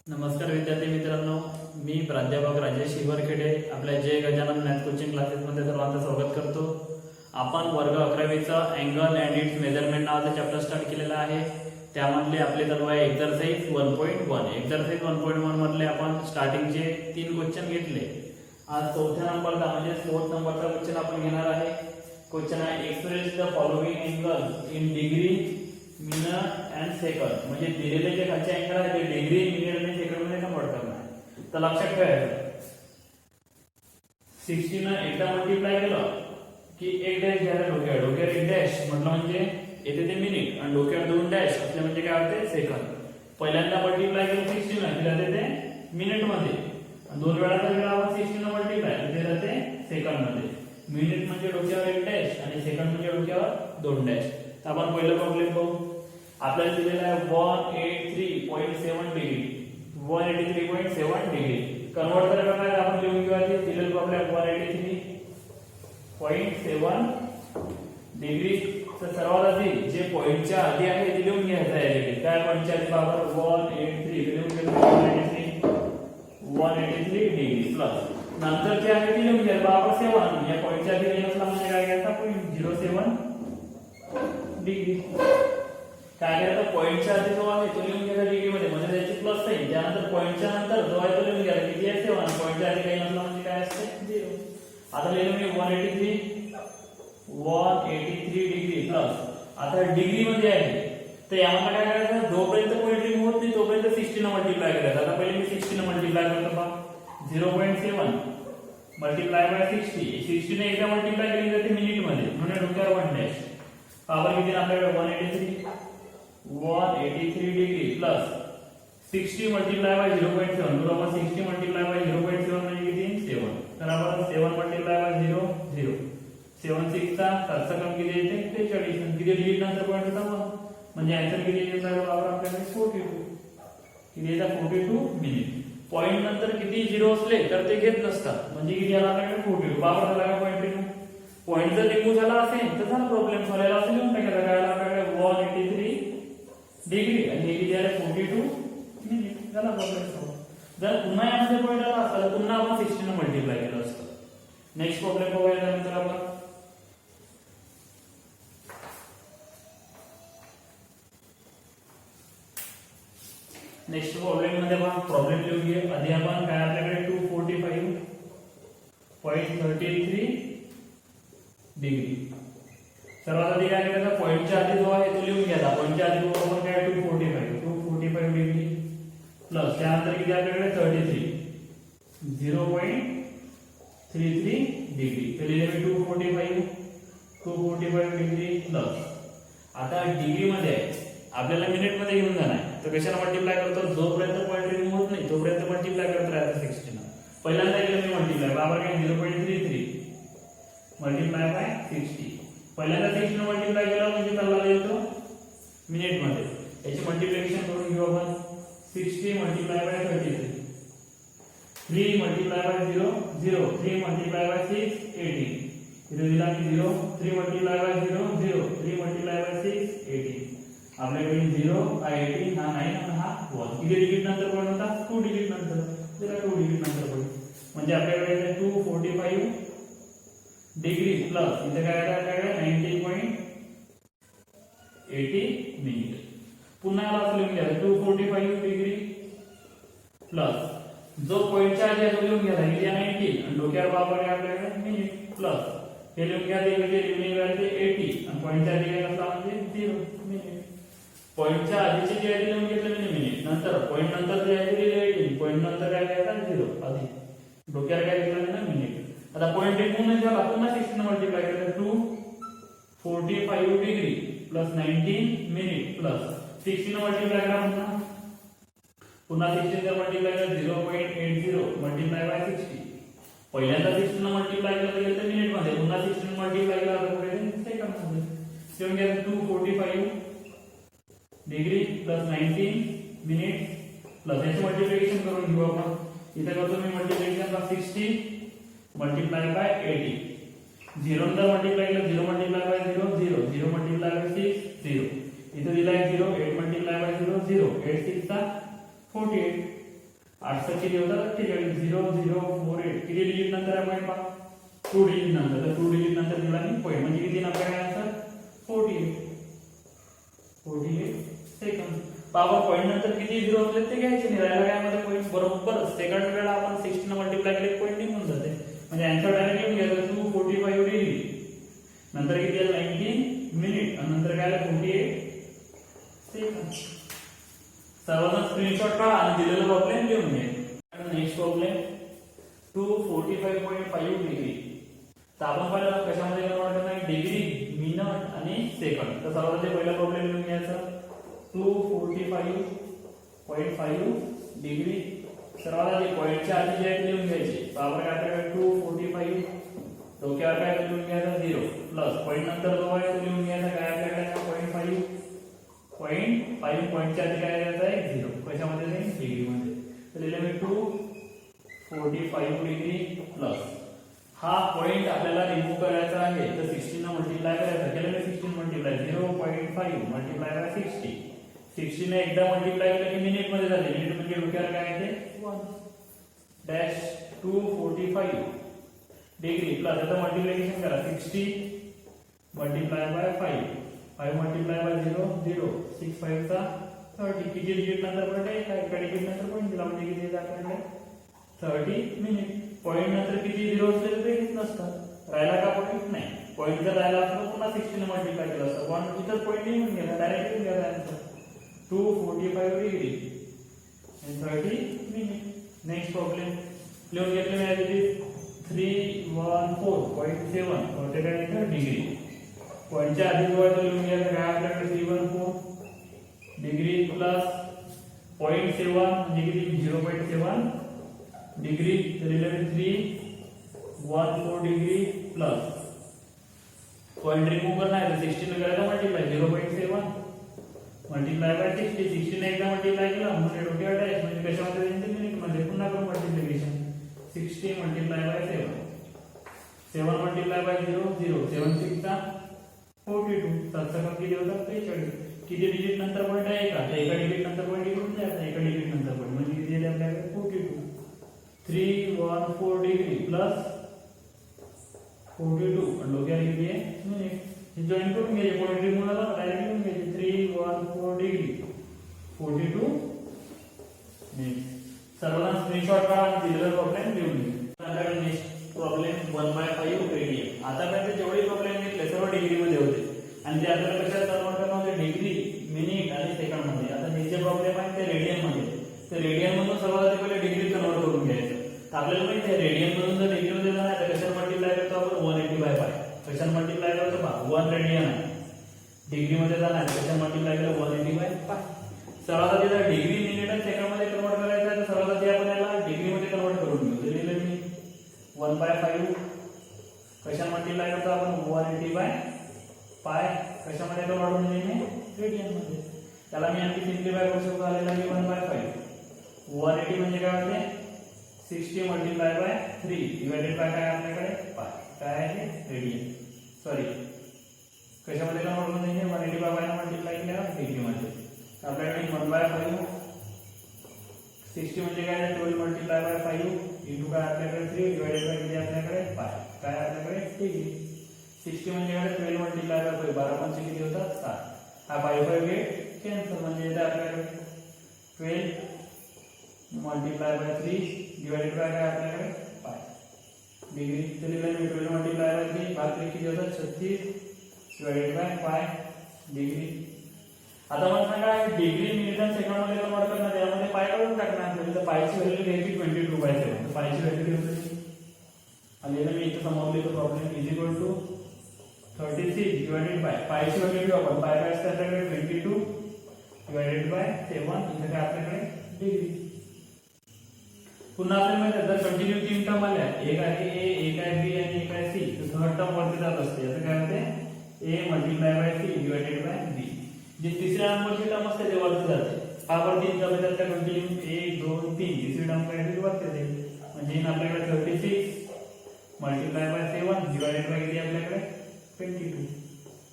नमस्कार विद्यार्थी मित्रांनो, मी प्राध्यापक राजेश हिवरखेडे आपल्या जय गजानन मॅथ कोचिंग क्लासेसमध्ये सर्वांचं स्वागत करतो. आपण वर्ग 11वीचा अँगल अँड इट्स मेजरमेंट नावाचा चॅप्टर स्टार्ट केलेला आहे. त्यामधले आपले चालू आहे एक्सरसाइज 1.1. एक्सरसाइज 1.1 मधले आपण स्टार्टिंगचे 3 क्वेश्चन घेतले. आज चौथ्या नंबरचा म्हणजे 4th नंबरचा क्वेश्चन आपण घेणार आहे. क्वेश्चन आहे express the following angle in degree minute and second. म्हणजे दिलेले जे खालचे अँगल आहे ते डिग्री मिनिट आणि सेकंड मध्ये कन्वर्ट करणार आहे. तर लक्षात ठेवायचं 60 ने एकदा मल्टिप्लाय केलं की एक डॅश घ्यायला डोक्यावर एक डॅश म्हटलं म्हणजे येते ते मिनिट आणि डोक्यावर दोन डॅश असले म्हणजे काय होते सेकंद. पहिल्यांदा मल्टिप्लाय केलं 60 ने की जाते ते मिनिट मध्ये आणि दोन वेळा जर आपण 60 ने मल्टिप्लाय ते जाते सेकंड मध्ये. मिनिट म्हणजे डोक्यावर एक डॅश आणि सेकंड म्हणजे डोक्यावर दोन डॅश. तर आपण पहिलं प्रॉब्लेम पाहू. आपल्याला दिलेला आहे 183.7 डिग्री 183.7 डिग्री कन्वर्ट करायला आपण लिहून घेऊया. दिलेला प्रॉब्लेम 183.7 डिग्री. तर सर्वात आधी जे पॉइंटच्या आधी आहे ते लिहून घ्यायचं आहे. काय पॉइंटच्या आधी बरोबर 183 लिहून घ्यायचं 183 डिग्री प्लस नंतर जे आहे ते लिहून घ्यायचं बरोबर 7. या पॉइंटच्या आधी लिहिलं म्हणजे काय घ्यायचा पॉइंट 07 डिग्री. काय करायचं पॉइंटच्या आधी जो आहे तो लिहून घ्यायचा डिग्री मध्ये म्हणजे त्याची प्लस साइन. त्यानंतर पॉइंटच्या नंतर जो आहे तो लिहून घ्यायचा किती आहे 7. पॉइंटच्या आधी काही नसला म्हणजे काय असते 0. आता लिहिलं मी 183 डिग्री प्लस आता डिग्री मध्ये आहे. तर यामध्ये काय करायचं जोपर्यंत पॉइंट रिमूव्ह होत नाही तोपर्यंत 60 ने मल्टिप्लाय करायचं. आता पहिले मी 60 ने मल्टिप्लाय करतो पहा 0.7 मल्टिप्लाय बाय 60 ने एकदा मल्टिप्लाय केली जाते मिनिट मध्ये म्हणून डोक्यावर 1 डॅश. पावर किती आपल्याकडे 183 डिग्री प्लस 60 मल्टिप्लाय बाय 0.7 बरोबर 60 मल्टिप्लाय बाय 0.7 म्हणजे किती 7. तर आपण 7 मल्टिप्लाय बाय 0 0 7 6 चा 7 चा कम किती येते 43. किती डिग्री नंतर पॉइंट होता म्हणजे आन्सर किती येईल बरोबर आपल्याकडे 42. किती येतात 42 मिनिट. पॉइंट नंतर किती 0 असले तर ते घेत नसतात म्हणजे किती आला आपल्याकडे 42. बाबा झाला का पॉइंट रिमूव्ह. पॉइंट जर रिमूव्ह झाला असेल तर झाला प्रॉब्लेम सॉल्व्ह झाला. असं लिहून टाकायचं काय आला आपल्याकडे 183 डिग्री आणि हे किती आले 42 मिनिट. झाला प्रॉब्लेम सॉल्व्ह. जर पुन्हा यामध्ये पॉइंट आला असता तर पुन्हा आपण 60 ने मल्टिप्लाय केलं असतं. नेक्स्ट प्रॉब्लेम बघूया त्यानंतर आपण नेक्स्ट प्रॉब्लेम मध्ये आपण प्रॉब्लेम लिहून घेऊ. आधी आपण काय आपल्याकडे 245.33 डिग्री. सर्वात आधी काय करायचं पॉइंटच्या आधी जो आहे तो लिहून घ्यायचा. पॉइंटच्या आधी बरोबर काय 245 डिग्री प्लस त्यानंतर किती आपल्याकडे 33 0.33 डिग्री. तर लिहिले मी 245 डिग्री प्लस आता डिग्री मध्ये आपल्याला मिनिट मध्ये घेऊन जाणार आहे. तर कशाला मल्टिप्लाय करतो जोपर्यंत पॉइंट रिमूव्ह होत नाही तोपर्यंत मल्टिप्लाय करत राहायचं 60 ने. पहिल्यांदा केलं मी मल्टिप्लाय बरोबर काय 0.33 मल्टिप्लाय बाय 60. पहिल्यांदा 60 ने मल्टिप्लाय केलं म्हणजे त्याला येतो मिनिट मध्ये. याची मल्टिप्लिकेशन करून घेऊ आपण 60 multiply by 33 3 multiply by 0 0 3 multiply by 6 18 0 दिला की 0 3 मल्टिप्लाय बाय 0 0 3 मल्टिप्लाय बाय 6 18. आपल्याकडे 0 हा 18 हा 9 आणि हा 1. किती डिजिट नंतर पॉइंट होता 2 डिजिट नंतर. जरा 2 डिजिट नंतर पॉइंट म्हणजे आपल्याकडे येते 245 डिग्री प्लस इथे काय आहे आपल्याकडे 90.80 मिनिट. पुन्हा याला लिहून घ्या 245 डिग्री प्लस जो पॉइंटच्या आधी आहे तो लिहून घ्या किती 90 आणि डोक्यावर बरोबर आहे आपल्याकडे मिनिट प्लस हे लिहून घ्या ते म्हणजे लिहून घ्यायचे 80 आणि पॉइंटच्या आधी काय असला म्हणजे 0 मिनिट. पॉइंटच्या आधीचे जे आहे ते लिहून घेतलं म्हणजे मिनिट नंतर पॉइंट नंतर जे आहे ते लिहिले 80 पॉइंट नंतर काय घ्यायचा 0 आधी डोक्यावर काय घेतलं ना मिनिट. आता पॉइंट रिमूव्ह नाही झाला पुन्हा 60 ने मल्टिप्लाय केलं 245 डिग्री प्लस 19 मिनिट प्लस 60 ने मल्टिप्लाय करा पुन्हा 60 ने मल्टिप्लाय केलं 0.80 मल्टिप्लाय बाय 60. पहिल्यांदा 60 ने मल्टिप्लाय केलं तर मिनिट मध्ये पुन्हा 60 ने मल्टिप्लाय केलं तर सेकंड मध्ये. लिहून घ्या 245 डिग्री प्लस 19 मिनिट प्लस याचे मल्टिप्लिकेशन करून घेऊ आपण. इथे करतो मी मल्टिप्लिकेशन 60 मल्टिप्लाय बाय 80 0 नंतर मल्टिप्लाय केलं 0 मल्टिप्लाय बाय 0 0 0 मल्टिप्लाय बाय 6 0 इथे दिला आहे 0 8 मल्टिप्लाय बाय 0 0 8 6 चा 48 8 किती होतात 48 0048 किती डिजिट नंतर आहे पॉईंट पहा 2 डिजिट नंतर तर 2 डिजिट नंतर दिला मी पॉईंट म्हणजे किती ना आपल्याकडे आन्सर 48 सेकंद पॉवर पॉईंट नंतर किती झिरो असले ते घ्यायचे नाही राहिला काय मध्ये पॉईंट बरोबर सेकंड वेळा आपण 16 ने मल्टिप्लाय केले पॉईंट निघून जाते म्हणजे आन्सर डायरेक्ट येऊन घ्यायचा 245 डिग्री नंतर किती आलं 19 मिनिट आणि नंतर काय आलं 48 सेकंद सर्वांना स्क्रीनशॉट काढा आणि दिलेला प्रॉब्लेम लिहून घ्या नेक्स्ट प्रॉब्लेम 245.5 डिग्री तर आपण पहिला कशामध्ये कन्वर्ट करणार डिग्री मिनिट आणि सेकंड तर सर्वात पहिला प्रॉब्लेम लिहून घ्यायचा 245.5 डिग्री सर्वात आधी पॉईंटच्या आधी जे लिहून घ्यायचे तर आपण काय करायचं 245 डोक्यावर काय लिहून घ्यायचा 0 प्लस पॉईंट नंतर जो आहे तो लिहून घ्यायचा काय आपल्याकडे 0.5 पॉईंटच्या आधी काय घ्यायचं आहे 0 कशामध्ये नाही डिग्री मध्ये तर लिहिले मी 245 डिग्री प्लस हा पॉइंट आपल्याला रिमूव्ह करायचा आहे तर 16 ने मल्टिप्लाय करायचा केलं मी 16 मल्टिप्लाय 0.5 मल्टिप्लाय बाय 60 ने एकदा मल्टिप्लाय केलं की मिनिट मध्ये जाते मिनिट म्हणजे डोक्यावर काय येते 1 डॅश 245 डिग्री प्लस आता मल्टिप्लिकेशन करा 60 मल्टिप्लाय बाय 5 मल्टिप्लाय बाय 0 0 6 5 चा 30 किती डिजिट नंतर पडले एका डिजिट नंतर पॉईंट दिला म्हणजे किती दाखवले 30 मिनिट पॉईंट नंतर किती झिरो असले ते घेत नसतात राहिला का पॉईंट नाही पॉईंट जर राहिला असतो पुन्हा 16 ने मल्टिप्लाय केलं असतं पण इथं पॉईंट निघून गेला डायरेक्ट येऊन गेला answer 245 degree and 30 minute next problem लिहून घेतले मी आधी 314.7 होते काय इथं डिग्री पॉईंटच्या आधी जो आहे तो लिहून घ्यायचा काय आपल्याकडे 314 डिग्री प्लस 0.7 म्हणजे किती 0.7 degree related 314 degree plus point remove करना है तो 16 करायचा मल्टिप्लाय 0.7 मल्टिप्लाय बाय 60 ने एकदा मल्टिप्लाय केला म्हणजे डोक्यावर डॅश म्हणजे कशामध्ये येईल मिनिट मध्ये पुन्हा करू multiplication 60 multiply by 7 multiply by 0 0 7 6 चा 42 7 किती होतात 43 किती डिजिट नंतर पॉइंट आहे का एका डिजिट नंतर पॉइंट येऊन जायचा एका डिजिट नंतर पॉइंट म्हणजे किती आहे आपल्याकडे 42 314 डिग्री प्लस 42 आणि डोक्यावर किती आहे मिनिट हे जॉइन करून घ्यायचे पॉइंट रिमूव्ह झाला डायरेक्ट लिहून घ्यायचे 314 डिग्री 42 मिनिट सर्वांना स्क्रीनशॉट काढा आणि दिलेला प्रॉब्लेम लिहून घ्या आता नेक्स्ट प्रॉब्लेम 1/5 रेडियन आतापर्यंत जेवढे प्रॉब्लेम घेतले सर्व डिग्री मध्ये होते आणि ते आपल्याला कशात कन्वर्ट करणार होते डिग्री मिनिट आणि सेकंड मध्ये आता हे जे प्रॉब्लेम आहे ते रेडियन मध्ये तर रेडियन मधून सर्वात आधी पहिले डिग्री कन्वर्ट करून घ्यायचं आपल्याला माहिती आहे रेडियन मधून जर डिग्री मध्ये जाणार तर कशात मल्टिप्लाय करतो आपण 180/5 कशात मल्टिप्लाय करतो पहा 1 रेडियन आहे डिग्री मध्ये जाणार कशात मल्टिप्लाय केलं 180/5 सर्वात आधी जर डिग्री मिनिट आणि सेकंड मध्ये कन्वर्ट करायचं आहे तर सर्वात आधी आपण याला डिग्री मध्ये कन्वर्ट करून घेऊ तर लिहिलं मी 1/5 कशात मल्टिप्लाय करतो आपण 180/5 कशामध्ये कन्वर्ट करून लिहिणे रेडियन मध्ये त्याला मी आणखी सिम्प्लिफाय करू शकतो आलेला मी 1/5 180 म्हणजे काय होते 60 मल्टिप्लाय बाय 3 डिवाइडेड बाय काय आपल्याकडे 5 काय आहे रेडियन सॉरी कशामध्ये कन्वर्ट करून देणे 180/5 ने मल्टिप्लाय केल्यावर डिग्री मध्ये आपल्याकडे 1/5 60 म्हणजे काय 12 मल्टिप्लाय बाय 5 इनटू काय आपल्याकडे 3 डिवाइडेड बाय किती आपल्याकडे 5 काय आपल्याकडे डिग्री 60 म्हणजे काय 12 मल्टिप्लाय बाय 5 12 पंचे किती होतात 7 हा 5 गेट कॅन्सल म्हणजे इथे आपल्याकडे 12 मल्टिप्लाय बाय 3 डिवाइडेड बाय काय आपल्याकडे 5 डिग्री चलिए 12 मल्टिप्लाय बाय 3 भाग 3 किती होतात 36 डिवाइडेड बाय 5 डिग्री आता मला सांगा डिग्री मिनिट आणि सेकंड मध्ये कन्वर्ट करणार यामध्ये पाय काढून टाकणार म्हणजे पायची व्हॅल्यू घ्यायची 22/7 तर पायची व्हॅल्यू घेतली आणि मी इथे समजले तो problem is equal to 36 divided by पायची व्हॅल्यू घेऊ आपण पाय काय असते आपल्याकडे 22 डिवाइडेड बाय 7 इथे काय आपल्याकडे डिग्री पुन्हा आपल्याला माहिती आहे जर कंटिन्यू तीन टर्म आल्या एक आहे ए एक आहे बी आणि एक आहे सी तर थर्ड टर्म वरती जात असते याचं काय होते A multiply by C divided by B जे तिसऱ्या नंबरची टर्म असते ते वरती जाते हा वर तीन टर्म येतात त्या कंटिन्यू 1 2 3 तिसरी टर्म काय ती वरती जाते म्हणजे आपल्याकडे 36 मल्टिप्लाय बाय 7 डिवाइडेड बाय किती आपल्याकडे 22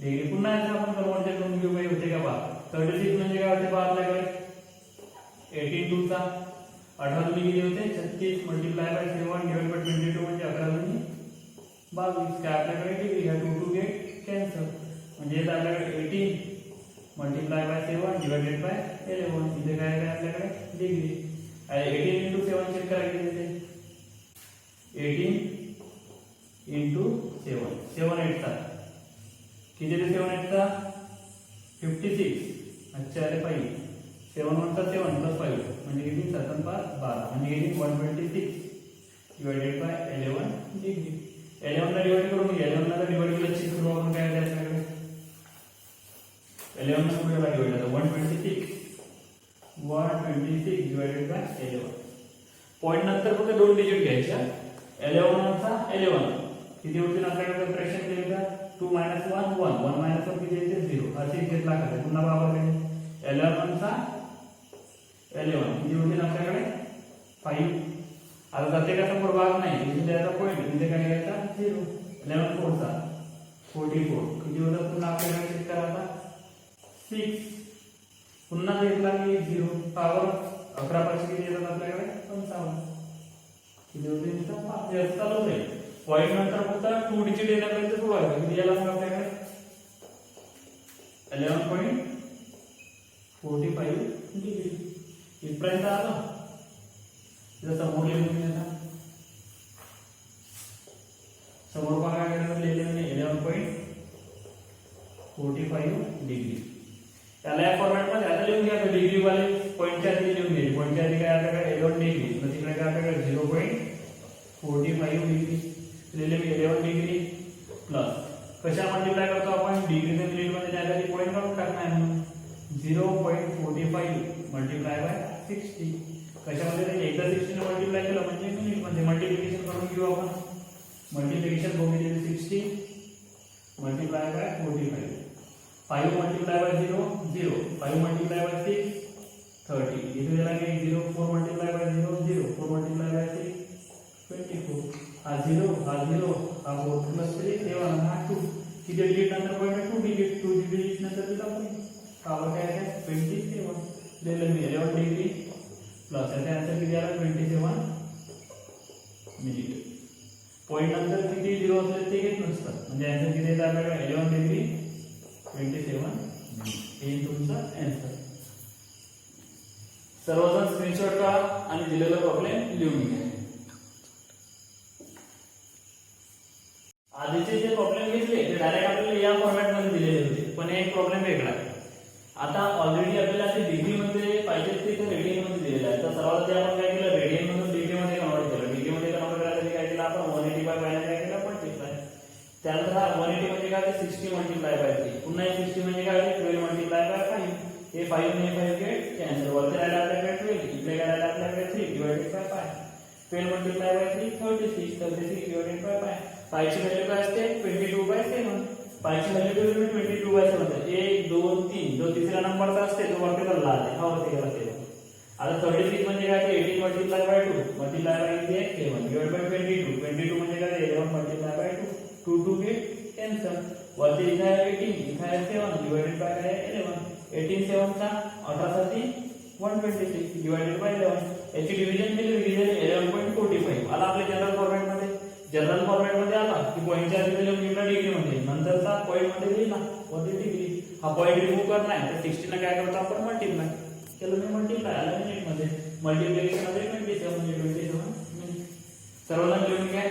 डिग्री पुन्हा याचं आपण कन्वर्ट करून घेऊ काय होते का बा 36 म्हणजे काय होते बा आपल्याकडे 18 2 चा 18 दुनी किती होते 36 मल्टिप्लाय बाय 7 डिवाइड बाय 22 म्हणजे 11 दुनी 22. काय आपल्याकडे डिग्री ह्या 2 टू गेट कॅन्सल म्हणजे इथे आपल्याकडे 18 मल्टिप्लाय बाय 7 डिवाइडेड बाय 11. इथे काय आहे आपल्याकडे डिग्री. 18 into 7 चेक करायचे इथे 18 into 7 7 8 चा किती ते 7 8 चा 56. अच्छा अरे 5 7 1 चा 7 प्लस 5 म्हणजे किती 7 5 12 म्हणजे किती 126 डिवाइडेड बाय 11 डिग्री. 11 ला डिवाइड करून 11 ला डिवाइड केलं चेक करू आपण काय आलं आपल्याकडे 11 ला कुठे डिवाइड झालं 126 डिवाइडेड बाय 11. पॉइंट नंतर फक्त दोन डिजिट घ्यायच्या 11 चा 11 किती होतील आपल्याकडे सबट्रॅक्शन केले का 2 - 1 1 1 - 1 किती येते 0 असे घेतला का पुन्हा बाबा 11 चा 11 किती होतील आपल्याकडे 5. आता जाते का समोर भाग नाही इथे त्याचा पॉइंट इथे काय घ्यायचा 0. 11 4 चा 44 किती होतं पुन्हा आपल्याकडे चेक करा आता 6 पुन्हा घेतला की 0 पॉवर 11 पासून किती येतात आपल्याकडे 55 किती होते इथं 5 जास्त चालू आहे. पॉइंट नंतर फक्त 2 डिजिट येण्यापर्यंत सोडवायचं किती याला मग आपल्याकडे 11.45 डिग्री इथपर्यंत आलं. इथं समोर लिहून घ्या समोर बघा लिहिलेलं नाही 11.45 डिग्री. त्याला या फॉर्मॅट मध्ये आता लिहून घ्या डिग्री वाले पॉइंटच्या आधी लिहून घ्या पॉइंटच्या आधी काय आपल्याकडे 11 डिग्री तर तिकडे काय आपल्याकडे 0.45 डिग्री लिहिले मी 11 डिग्री प्लस कशा मल्टिप्लाय करतो आपण डिग्रीच्या मिनिटमध्ये त्यासाठी पॉइंट काढून टाकणार म्हणून 0.45 मल्टिप्लाय बाय 60 कशामध्ये ते एकदा 60 ने मल्टिप्लाय केलं म्हणजे मिनिट मध्ये मल्टिप्लिकेशन करून घेऊ आपण. मल्टिप्लिकेशन बघितले 60 multiply by 45 5 multiply by 0 0 5 multiply by 6 30 इथे दिला की 0 4 मल्टिप्लाय बाय 0 0 4 मल्टिप्लाय बाय 6 24 हा 0 हा 4 प्लस 3 7 हा 2 किती डिजिट नंतर पॉइंट 2 डिजिट नंतर दिला पॉइंट पावर काय आहे 27 दिलं मी 11 डिग्री प्लस याचा आन्सर किती आला 27 मिनिट. पॉइंट नंतर किती 0 असले ते घेत नसतात म्हणजे आन्सर किती येतं आपल्याकडे 11 डिग्री 27 मिनिट हे तुमचा आन्सर. सर्वजण स्क्रीनशॉट काढा आणि दिलेला प्रॉब्लेम लिहून घ्या. आधीचे जे प्रॉब्लेम घेतले ते डायरेक्ट आपल्याला या फॉर्मॅट मध्ये दिलेले होते पण एक प्रॉब्लेम वेगळा आहे. आता ऑलरेडी आपल्याला ते डिग्री मध्ये पाहिजे ते रेडियन मध्ये दिलेलं आहे तर सर्वात आधी आपण काय केलं रेडियन मधून डिग्री मध्ये कन्वर्ट केलं. डिग्री मध्ये कन्वर्ट करायसाठी काय केलं आपण 180 बाय पाहिजे काय केलं मल्टिप्लाय. त्यानंतर हा 180 म्हणजे काय 60 मल्टिप्लाय बाय 3 पुन्हा 60 म्हणजे काय 12 मल्टिप्लाय बाय 5 हे 5 ने 5 गेट कॅन्सल वरती राहिला आपल्याकडे 12 इकडे काय राहिला आपल्याकडे 3 divided by 5 12 multiply by 3 36 36 divided bye 5 5 ची व्हॅल्यू काय असते 22 बाय 7 5 ची व्हॅल्यू 22 बाय 7 1 2 3 जो तिसरा नंबरचा असते तो वरती चालला आहे हा वरती गेला 7. आता 36 म्हणजे काय 18 multiply by 2 multiply by 7 divide by 22 22 म्हणजे काय 11 मल्टिप्लाय बाय 2 2 गेट कॅन्सल वरती इथे आहे 18 इथे आहे 7 डिवाइडेड बाय 11 18 7 चा 18 साठी 126 डिवाइडेड बाय 11 याची डिवीजन केली डिवीजन 11.45 आला आपल्या जनरल फॉर्मॅट मध्ये. जनरल फॉर्मॅट मध्ये आला की पॉइंटच्या आधी व्हॅल्यू लिहिला डिग्री मध्ये नंतरचा पॉइंट मध्ये लिहिला वरती डिग्री हा पॉइंट रिमूव्ह करणार आहे तर 60 ने काय करतो आपण मल्टिप्लाय केलं मी मल्टिप्लाय आला मिनिट मध्ये मल्टिप्लिकेशन मध्ये 27 म्हणजे 27 मिनिट. सर्वांना लिहून घ्या